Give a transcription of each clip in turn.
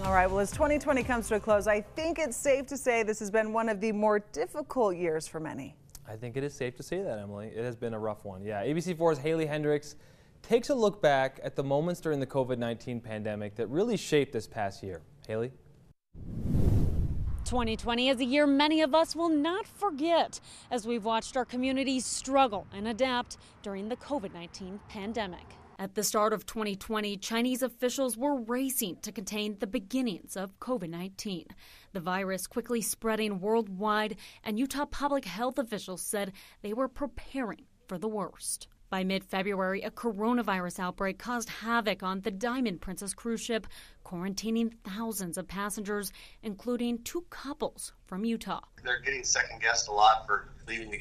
All right, well, as 2020 comes to a close, I think it's safe to say this has been one of the more difficult years for many. I think it is safe to say that, Emily. It has been a rough one. Yeah, ABC4's Haley Hendricks takes a look back at the moments during the COVID-19 pandemic that really shaped this past year. Haley? 2020 is a year many of us will not forget as we've watched our communities struggle and adapt during the COVID-19 pandemic. At the start of 2020, Chinese officials were racing to contain the beginnings of COVID-19. The virus quickly spreading worldwide, and Utah public health officials said they were preparing for the worst. By mid-February, a coronavirus outbreak caused havoc on the Diamond Princess cruise ship, quarantining thousands of passengers, including two couples from Utah. They're getting second-guessed a lot for leaving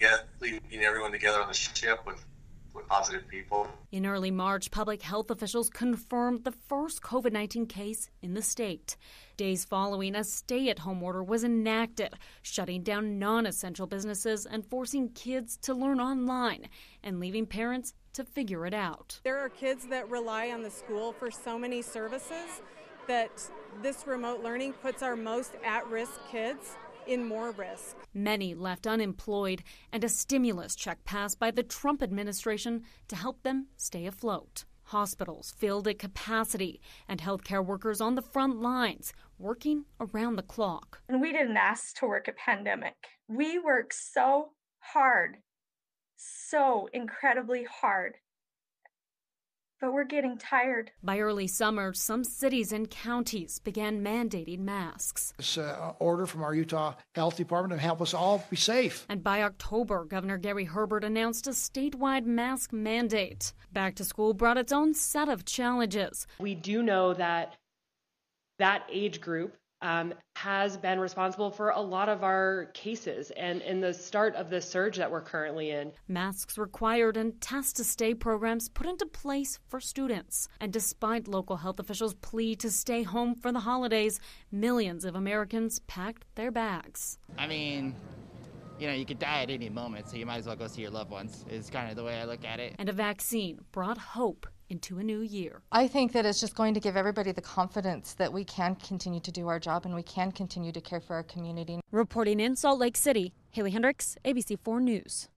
everyone together on the ship with positive people. In early March, public health officials confirmed the first COVID-19 case in the state. Days following, a stay-at-home order was enacted, shutting down non-essential businesses and forcing kids to learn online and leaving parents to figure it out. There are kids that rely on the school for so many services that this remote learning puts our most at-risk kids in more risk. Many left unemployed, and a stimulus check passed by the Trump administration to help them stay afloat. Hospitals filled at capacity, and healthcare workers on the front lines working around the clock. And we didn't ask to work a pandemic. We work so hard, so incredibly hard. But we're getting tired. By early summer, some cities and counties began mandating masks. This order from our Utah Health Department to help us all be safe. And by October, Governor Gary Herbert announced a statewide mask mandate. Back to school brought its own set of challenges. We do know that age group has been responsible for a lot of our cases and in the start of the surge that we're currently in. Masks required and test to stay programs put into place for students. And despite local health officials' plea to stay home for the holidays, millions of Americans packed their bags. I mean, you could die at any moment, so you might as well go see your loved ones, is kind of the way I look at it. And a vaccine brought hope into a new year. I think that it's just going to give everybody the confidence that we can continue to do our job and we can continue to care for our community. Reporting in Salt Lake City, Haley Hendricks, ABC4 News.